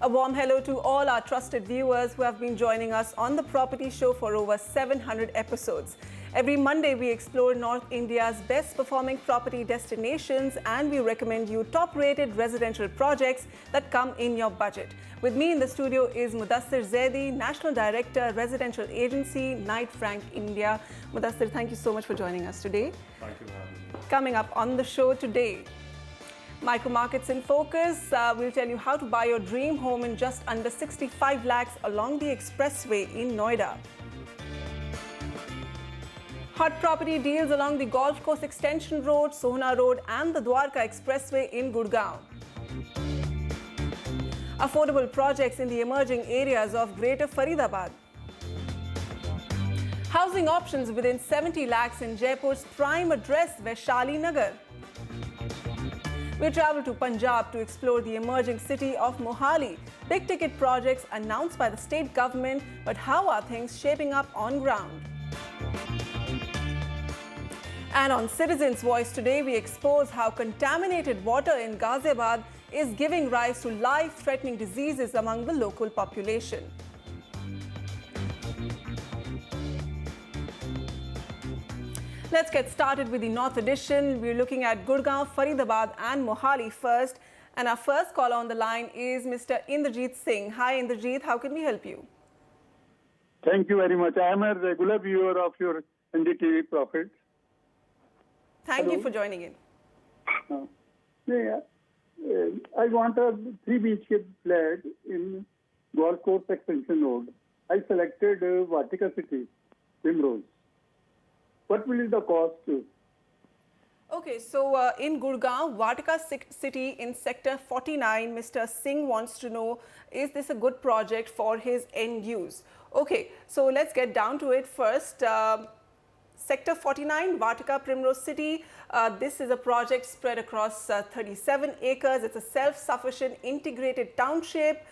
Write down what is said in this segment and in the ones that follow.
A warm hello to all our trusted viewers who have been joining us on the Property Show for over 700 episodes. Every Monday, we explore North India's best performing property destinations and we recommend you top-rated residential projects that come in your budget. With me in the studio is Mudassir Zaidi, National Director, Residential Agency, Knight Frank India. Mudassir, thank you so much for joining us today. Thank you for having me. Coming up on the show today, Micro Markets in Focus. We'll tell you how to buy your dream home in just under 65 lakhs along the expressway in Noida. Hot property deals along the Golf Course Extension Road, Sohna Road and the Dwarka Expressway in Gurgaon. Affordable projects in the emerging areas of Greater Faridabad. Housing options within 70 lakhs in Jaipur's prime address, Vaishali Nagar. We travel to Punjab to explore the emerging city of Mohali. Big ticket projects announced by the state government, but how are things shaping up on ground? And on Citizens' Voice today, we expose how contaminated water in Ghaziabad is giving rise to life-threatening diseases among the local population. Let's get started with the North Edition. We're looking at Gurgaon, Faridabad and Mohali first. And our first caller on the line is Mr. Indrajit Singh. Hi Indrajit, how can we help you? Thank you very much. I am a regular viewer of your NDTV Profit. Thank you for joining in. I want a 3 BHK flat in Golf Course Extension Road. I selected Vatika City, Primrose. What will be the cost? Okay, so in Gurgaon, Vatika City in Sector 49, Mr. Singh wants to know, is this a good project for his end use? Okay, so let's get down to it first. Sector 49, Vatika Primrose City. This is a project spread across 37 acres. It's a self-sufficient integrated township.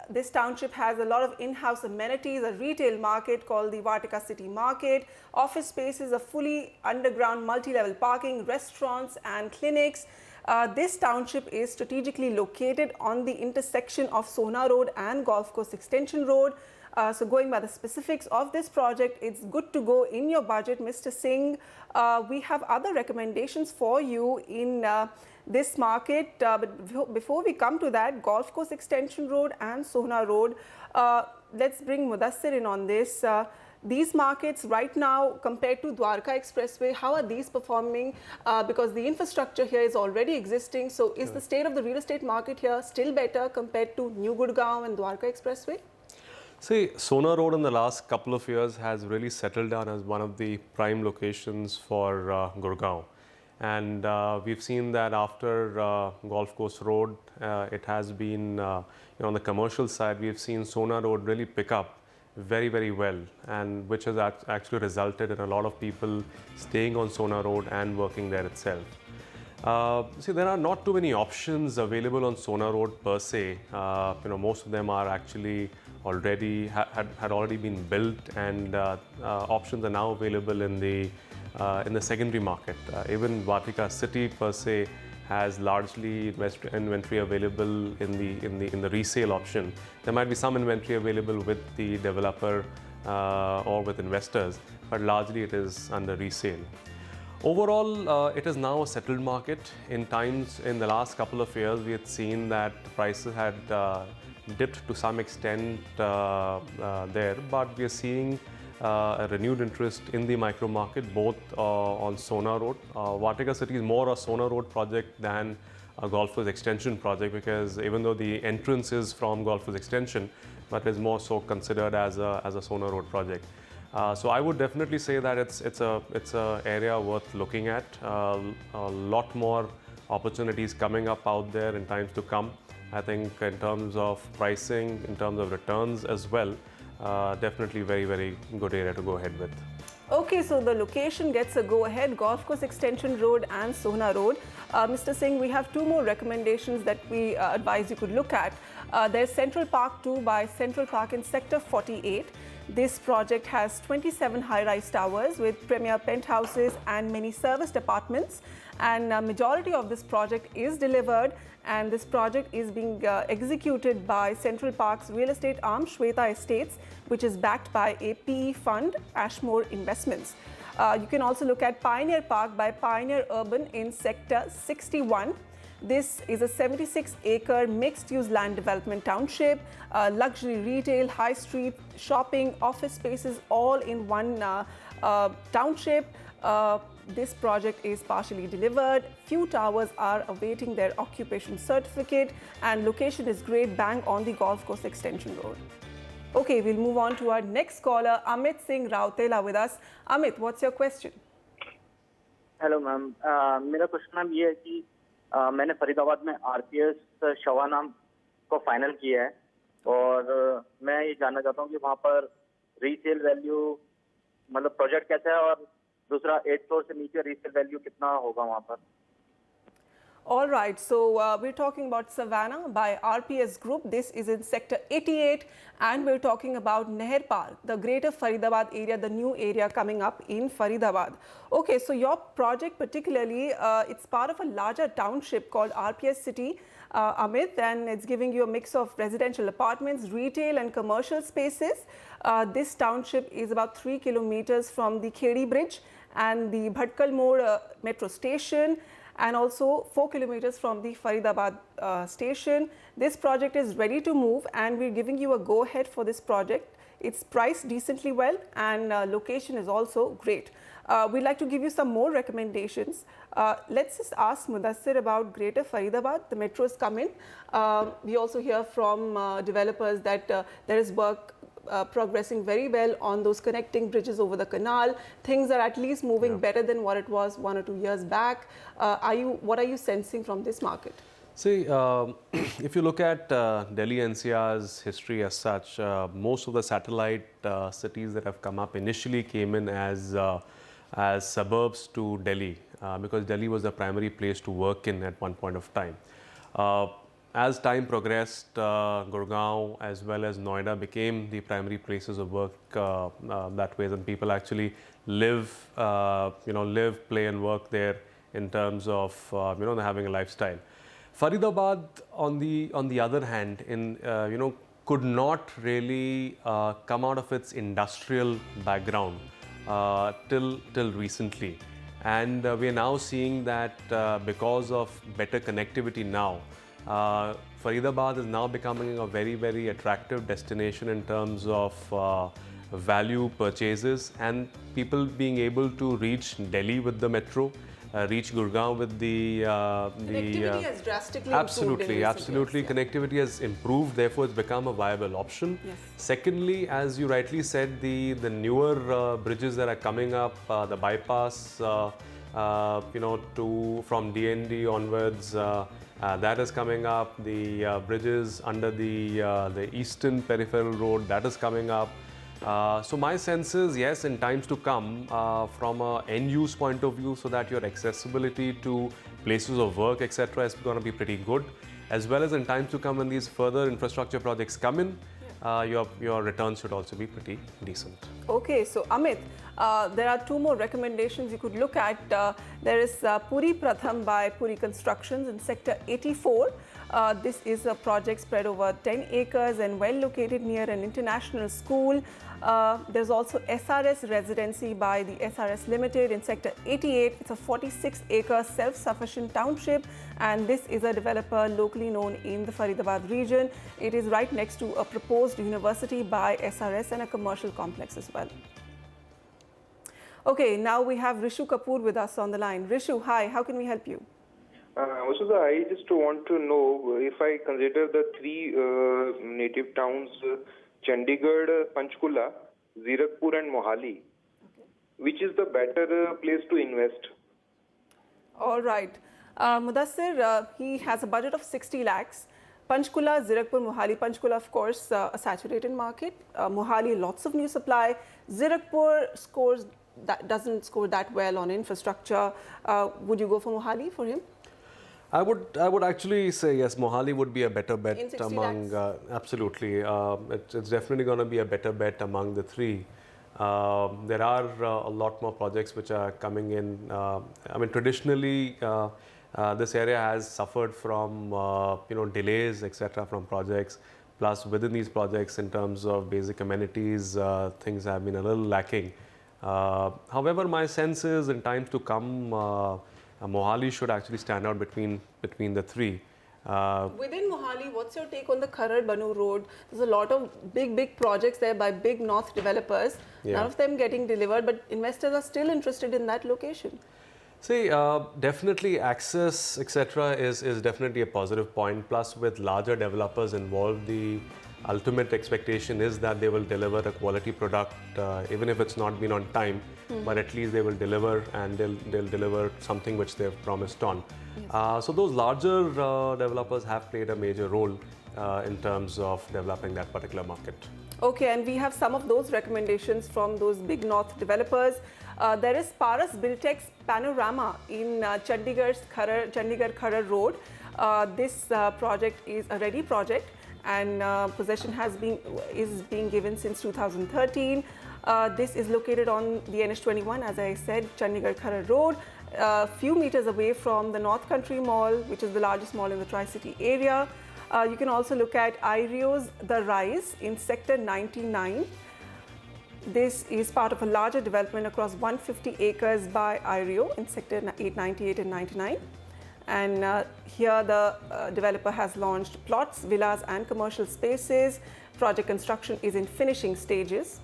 This township has a lot of in-house amenities, a retail market called the Vatika City Market, office spaces, a fully underground multi-level parking, restaurants and clinics. This township is strategically located on the intersection of Sohna Road and Golf Course Extension Road. So going by the specifics of this project, it's good to go in your budget, Mr. Singh. We have other recommendations for you in this market, but before we come to that, Golf Course Extension Road and Sohna Road, let's bring Mudassir in on this. These markets right now compared to Dwarka Expressway, how are these performing? Because the infrastructure here is already existing, so is the state of the real estate market here still better compared to New Gurgaon and Dwarka Expressway? See, Sohna Road in the last couple of years has really settled down as one of the prime locations for Gurgaon. And we've seen that after Golf Course Road, it has been, on the commercial side, we've seen Sohna Road really pick up very, very well, and which has actually resulted in a lot of people staying on Sohna Road and working there itself. See, there are not too many options available on Sohna Road per se. Most of them are actually already had already been built, and options are now available in the secondary market. Even Vatika City per se has largely inventory available in the resale option. There might be some inventory available with the developer or with investors, but largely it is under resale. Overall, it is now a settled market. In the last couple of years, we had seen that prices had dipped to some extent there, but we are seeing a renewed interest in the micro market, both on Sohna Road. Vatika City is more a Sohna Road project than a Golf Course Extension project, because even though the entrance is from Golf Course Extension, but is more so considered as a Sohna Road project. So I would definitely say that it's a area worth looking at. A lot more opportunities coming up out there in times to come. I think in terms of pricing, in terms of returns as well, definitely very, very good area to go ahead with. Okay, so the location gets a go-ahead, Golf Course Extension Road and Sohna Road. Mr. Singh, we have 2 more recommendations that we advise you could look at. There's Central Park 2 by Central Park in Sector 48. This project has 27 high-rise towers with premier penthouses and many serviced apartments. And majority of this project is delivered, and this project is being executed by Central Park's real estate arm, Shweta Estates, which is backed by a PE fund, Ashmore Investments. You can also look at Pioneer Park by Pioneer Urban in Sector 61. This is a 76-acre mixed-use land development township, luxury retail, high street, shopping, office spaces, all in one township. This project is partially delivered. Few towers are awaiting their occupation certificate, and location is great, bang on the golf course extension road. Okay, we'll move on to our next caller, Amit Singh Rautela with us. Amit, what's your question? Hello ma'am, मेरा question ma'am ये है कि मैंने फरीदाबाद में RPS शवा नाम को final किया है और मैं ये जानना चाहता हूँ कि वहाँ पर रीसेल वैल्यू मतलब प्रोजेक्ट कैसा है और दूसरा 8 फ्लोर से नीचे रीसेल वैल्यू कितना होगा वहाँ पर. All right, so we're talking about Savannah by RPS Group. This is in Sector 88, and we're talking about Neher Park, the greater Faridabad area, the new area coming up in Faridabad. Okay, so your project particularly, it's part of a larger township called RPS City, Amit, and it's giving you a mix of residential apartments, retail and commercial spaces. This township is about 3 kilometers from the Khedi Bridge and the Bhatkal Mode metro station, and also 4 kilometers from the Faridabad station. This project is ready to move, and we're giving you a go-ahead for this project. It's priced decently well, and location is also great. We'd like to give you some more recommendations. Let's just ask Mudassir about Greater Faridabad. The metro is coming. We also hear from developers that there is work progressing very well on those connecting bridges over the canal. Things are at least moving better than what it was 1 or 2 years back. What are you sensing from this market? See, if you look at Delhi NCR's history as such, most of the satellite cities that have come up initially came in as suburbs to Delhi, because Delhi was the primary place to work in at one point of time. As time progressed, Gurgaon as well as Noida became the primary places of work that way, and people actually live, live, play and work there in terms of, having a lifestyle. Faridabad, on the other hand, could not really come out of its industrial background till recently. And we are now seeing that because of better connectivity now, Faridabad is now becoming a very, very attractive destination in terms of value purchases, and people being able to reach Delhi with the metro, reach Gurgaon with the connectivity has drastically absolutely, improved. Absolutely. Years, connectivity has improved, therefore it's become a viable option. Yes. Secondly, as you rightly said, the newer bridges that are coming up, the bypass, from DND onwards, that is coming up. The bridges under the eastern peripheral road, that is coming up. So my sense is, yes, in times to come, from an end-use point of view, so that your accessibility to places of work, etc., is going to be pretty good, as well as in times to come when these further infrastructure projects come in, your returns should also be pretty decent. Okay, so Amit, there are 2 more recommendations you could look at. There is Puri Pratham by Puri Constructions in Sector 84. This is a project spread over 10 acres and well located near an international school. There's also SRS Residency by the SRS Limited in Sector 88. It's a 46-acre self-sufficient township, and this is a developer locally known in the Faridabad region. It is right next to a proposed university by SRS and a commercial complex as well. Okay, now we have Rishu Kapoor with us on the line. Rishu, hi, how can we help you? Masuda, I just want to know if I consider the 3 native towns, Chandigarh, Panchkula, Zirakpur and Mohali, which is the better place to invest? All right. Mudassir, he has a budget of 60 lakhs. Panchkula, Zirakpur, Mohali. Panchkula, of course, a saturated market. Mohali, lots of new supply. Zirakpur doesn't score that well on infrastructure. Would you go for Mohali for him? I would actually say yes, Mohali would be a better bet In 60 among, lakhs? absolutely. It's definitely going to be a better bet among the three. There are a lot more projects which are coming in. I mean, traditionally, this area has suffered from delays, etc., from projects. Plus, within these projects, in terms of basic amenities, things have been a little lacking. However, my sense is in times to come, Mohali should actually stand out between the three. Within Mohali, what's your take on the Kharar Banu road? There's a lot of big projects there by big north developers. Yeah. None of them getting delivered, but investors are still interested in that location. See, definitely access, etc., is definitely a positive point. Plus, with larger developers involved, the ultimate expectation is that they will deliver a quality product, even if it's not been on time. But at least they will deliver, and they'll deliver something which they've promised on. So those larger developers have played a major role in terms of developing that particular market. Okay, and we have some of those recommendations from those big north developers. There is Paras Biltex Panorama in Chandigarh Kharar Road. This project is a ready project, and possession is being given since 2013. This is located on the NH21, as I said, Chandigarh Kharar Road, a few meters away from the North Country Mall, which is the largest mall in the Tri-City area. You can also look at IREO's The Rise in Sector 99. This is part of a larger development across 150 acres by IREO in Sector 898 and 99. And here the developer has launched plots, villas and commercial spaces. Project construction is in finishing stages,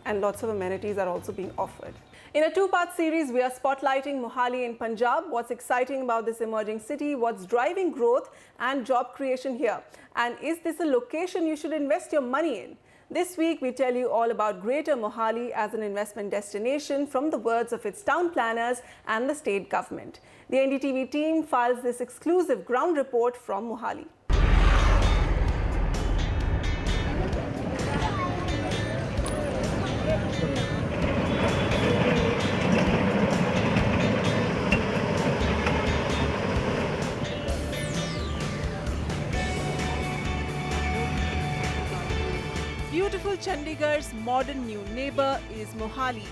and lots of amenities are also being offered. In a two-part series, we are spotlighting Mohali in Punjab. What's exciting about this emerging city? What's driving growth and job creation here? And is this a location you should invest your money in? This week, we tell you all about Greater Mohali as an investment destination from the words of its town planners and the state government. The NDTV team files this exclusive ground report from Mohali. Beautiful Chandigarh's modern new neighbour is Mohali,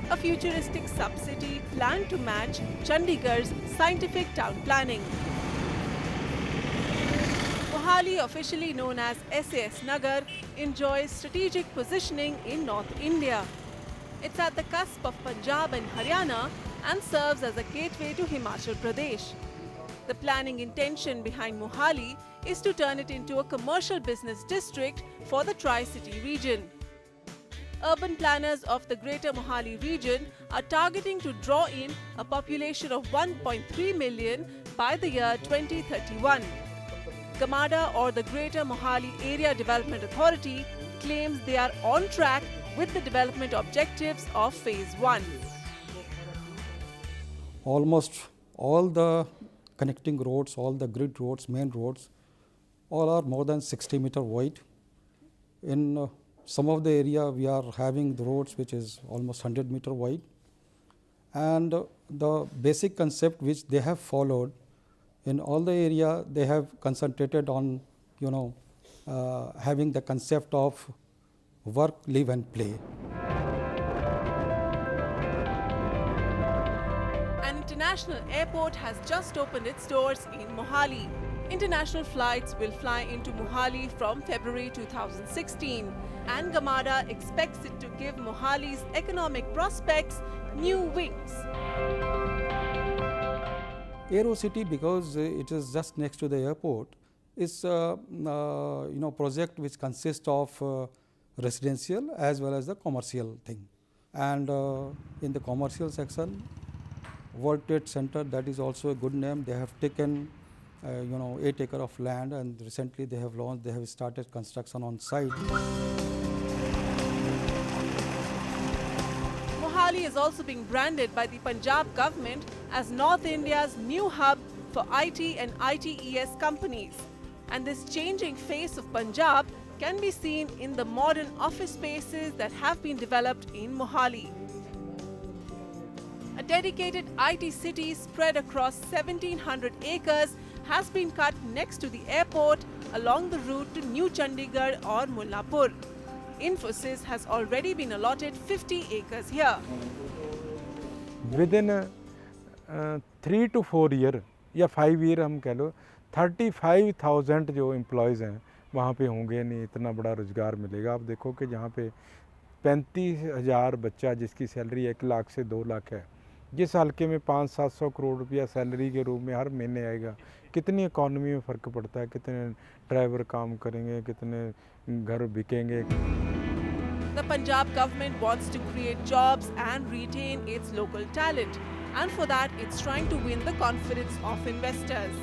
a futuristic sub-city planned to match Chandigarh's scientific town planning. Mohali, officially known as SAS Nagar, enjoys strategic positioning in North India. It's at the cusp of Punjab and Haryana and serves as a gateway to Himachal Pradesh. The planning intention behind Mohali is to turn it into a commercial business district for the Tri-City region. Urban planners of the Greater Mohali region are targeting to draw in a population of 1.3 million by the year 2031. GMADA, or the Greater Mohali Area Development Authority, claims they are on track with the development objectives of Phase 1. Almost all the connecting roads, all the grid roads, main roads, all are more than 60 meter wide. In some of the area, we are having the roads which is almost 100 meter wide. And the basic concept which they have followed in all the area, they have concentrated on, having the concept of work, live and play. An international airport has just opened its doors in Mohali. International flights will fly into Mohali from February 2016, and GMADA expects it to give Mohali's economic prospects new wings. Aero City, because it is just next to the airport, is a project which consists of residential as well as the commercial thing. And in the commercial section, World Trade Center, that is also a good name. They have taken 8 acres of land, and recently they have started construction on site. Mohali is also being branded by the Punjab government as North India's new hub for IT and ITES companies. And this changing face of Punjab can be seen in the modern office spaces that have been developed in Mohali. A A dedicated IT city spread across 1,700 acres has been cut next to the airport along the route to New Chandigarh or Mullapur. Infosys has already been allotted 50 acres here. Within 3 to 4 years या 5 year हम कह लो 35,000 जो employees हैं वहाँ पे होंगे, नहीं इतना बड़ा रोज़गार मिलेगा। आप देखो कि जहाँ पे 35,000 बच्चा जिसकी सैलरी 1 लाख से 2 लाख है, जिस हल्के में 500-700 करोड़ रुपया सैलरी के रूप में हर महीने आएगा, कितनी इकॉनमी में फ़र्क पड़ता है, कितने ड्राइवर काम करेंगे, कितने घर बिकेंगे। The Punjab government wants to create jobs and retain its local talent, and for that it's trying to win the confidence of investors.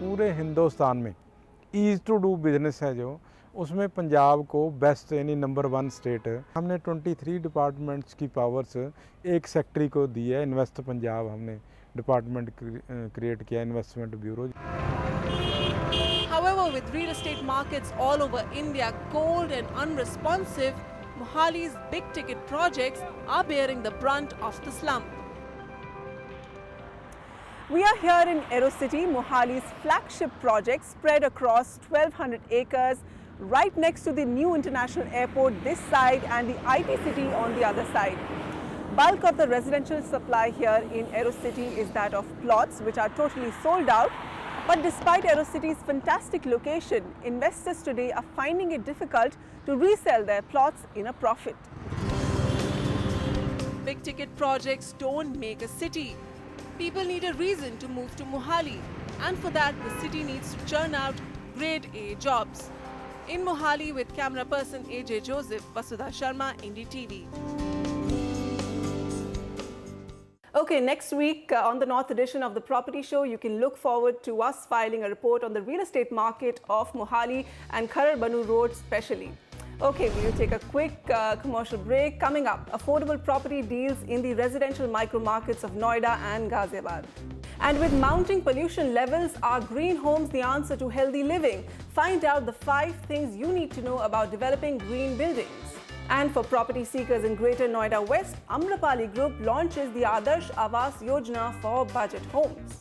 पूरे हिंदुस्तान में ईज़ टू डू बिजनेस है जो, उसमें पंजाब को बेस्ट यानी नंबर 1 स्टेट है। हमने 23 डिपार्टमेंट्स की पावर्स एक सेक्रेटरी को दी है। इन्वेस्ट पंजाब हमने डिपार्टमेंट क्रिएट किया, investment bureau. However, with real estate markets all over India cold and unresponsive, Mohali's big-ticket projects are bearing the brunt of the slump. We are here in AeroCity, Mohali's flagship project spread across 1,200 acres, right next to the new international airport this side and the IT city on the other side. Bulk of the residential supply here in AeroCity is that of plots which are totally sold out. But despite AeroCity's fantastic location, investors today are finding it difficult to resell their plots in a profit. Big ticket projects don't make a city. People need a reason to move to Mohali, and for that the city needs to churn out grade A jobs. In Mohali with camera person AJ Joseph, Vasudha Sharma, NDTV. Okay, next week on the North edition of the Property Show, you can look forward to us filing a report on the real estate market of Mohali and Kharar Banu Road especially. Okay, we'll take a quick commercial break. Coming up, affordable property deals in the residential micro markets of Noida and Ghaziabad. And with mounting pollution levels, are green homes the answer to healthy living? Find out the 5 things you need to know about developing green buildings. And for property seekers in Greater Noida West, Amrapali Group launches the Adarsh Awas Yojana for budget homes.